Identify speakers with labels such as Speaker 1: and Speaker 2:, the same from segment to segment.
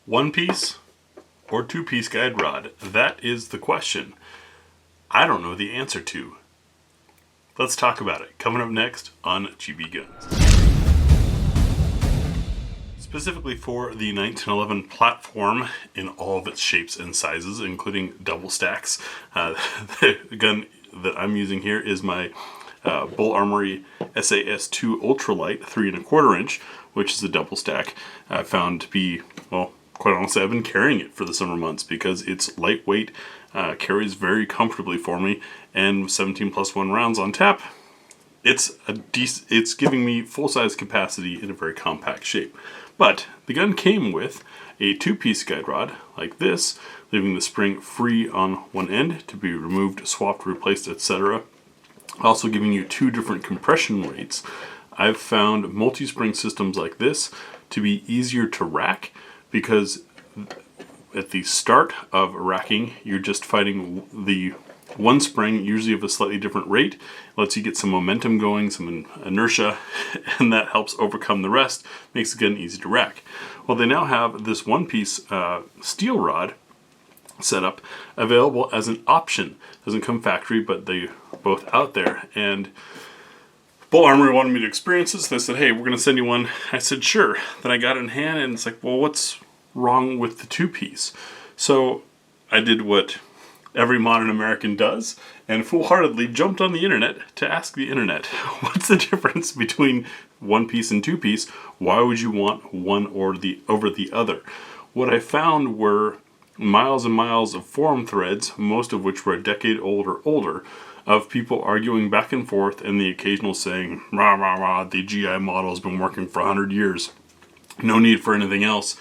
Speaker 1: One piece or two piece guide rod? That is the question I don't know the answer to. Let's talk about it. Coming up next on GBGuns. Specifically for the 1911 platform in all of its shapes and sizes, including double stacks. The gun that I'm using here is my Bull Armory SAS2 Ultralight 3 1/4 inch, which is a double stack. I found to be, well, quite honestly, I've been carrying it for the summer months because it's lightweight, carries very comfortably for me, and 17+1 rounds on tap. It's giving me full-size capacity in a very compact shape. But the gun came with a two-piece guide rod like this, leaving the spring free on one end to be removed, swapped, replaced, etc. Also giving you two different compression rates. I've found multi-spring systems like this to be easier to rack because at the start of racking, you're just fighting the one spring, usually of a slightly different rate. It lets you get some momentum going, some inertia, and that helps overcome the rest, makes the gun easy to rack. Well, they now have this one-piece steel rod setup available as an option. Doesn't come factory, but they're both out there. And Bull Armory wanted me to experience this. They said, hey, we're going to send you one. I said, sure. Then I got it in hand, and it's like, well, what's wrong with the two-piece? So I did what every modern American does, and foolhardily jumped on the internet to ask the internet, what's the difference between one piece and two piece? Why would you want one or over the other? What I found were miles and miles of forum threads, most of which were a decade old or older, of people arguing back and forth and the occasional saying, rah, rah, rah, the GI model has been working for 100 years. No need for anything else.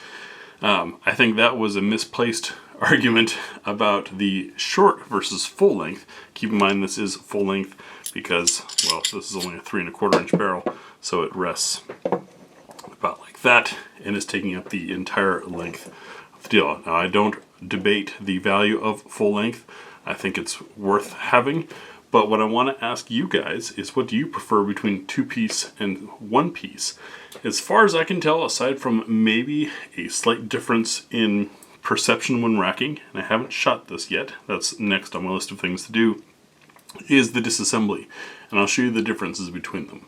Speaker 1: I think that was a misplaced argument about the short versus full length. Keep in mind this is full length because, well, this is only a 3 1/4 inch barrel, so it rests about like that and is taking up the entire length of the deal. Now, I don't debate the value of full length. I think it's worth having, but what I want to ask you guys is, what do you prefer between two piece and one piece? As far as I can tell, aside from maybe a slight difference in perception when racking, and I haven't shot this yet, that's next on my list of things to do, is the disassembly, and I'll show you the differences between them.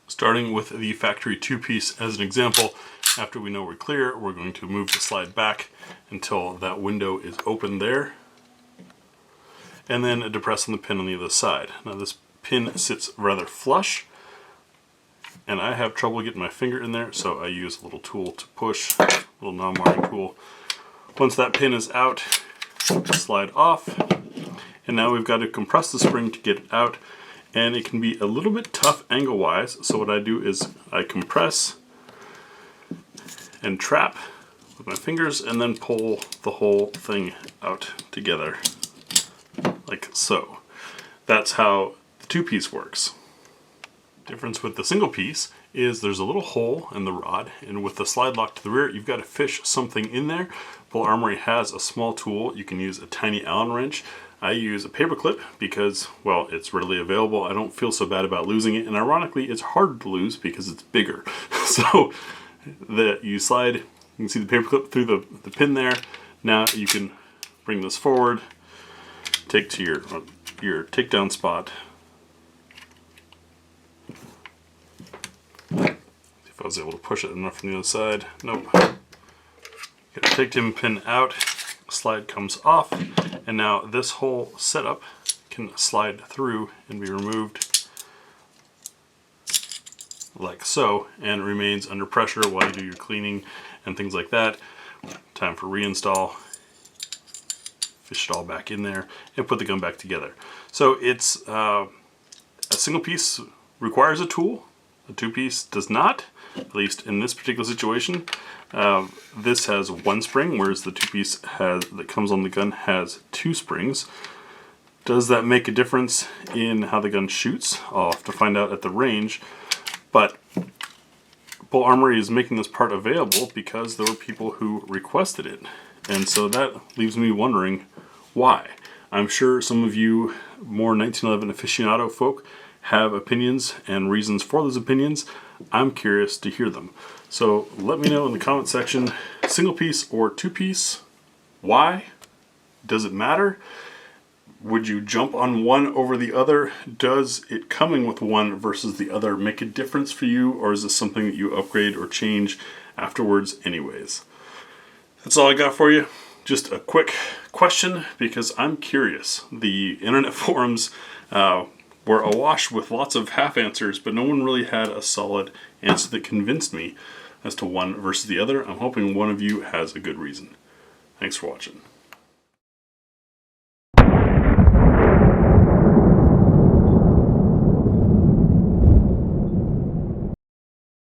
Speaker 1: Starting with the factory two-piece as an example, after we know we're clear, we're going to move the slide back until that window is open there, and then depress on the pin on the other side. Now this pin sits rather flush, and I have trouble getting my finger in there, so I use a little tool to push, a little non-marring tool. Once that pin is out, slide off, and now we've got to compress the spring to get it out, and it can be a little bit tough angle-wise, so what I do is I compress and trap with my fingers and then pull the whole thing out together, like so. That's how the two-piece works. Difference with the single piece is there's a little hole in the rod, and with the slide lock to the rear, you've got to fish something in there. Bull Armory has a small tool. You can use a tiny Allen wrench. I use a paper clip because, well, it's readily available. I don't feel so bad about losing it, and ironically, it's harder to lose because it's bigger. So you slide, you can see the paper clip through the pin there. Now you can bring this forward, take to your takedown spot. If I was able to push it enough from the other side. Nope. Get the take-down pin out, slide comes off, and now this whole setup can slide through and be removed like so, and remains under pressure while you do your cleaning and things like that. Time for reinstall. Fish it all back in there and put the gun back together. So it's a single piece requires a tool. A two-piece does not, at least in this particular situation. This has one spring, whereas the two-piece that comes on the gun has two springs. Does that make a difference in how the gun shoots? I'll have to find out at the range. But Bull Armory is making this part available because there were people who requested it. And so that leaves me wondering why. I'm sure some of you more 1911 aficionado folk have opinions and reasons for those opinions. I'm curious to hear them. So let me know in the comment section, single piece or two piece, why? Does it matter? Would you jump on one over the other? Does it coming with one versus the other make a difference for you, or is this something that you upgrade or change afterwards anyways? That's all I got for you. Just a quick question because I'm curious. The internet forums were awash with lots of half answers, but no one really had a solid answer that convinced me as to one versus the other. I'm hoping one of you has a good reason. Thanks for watching.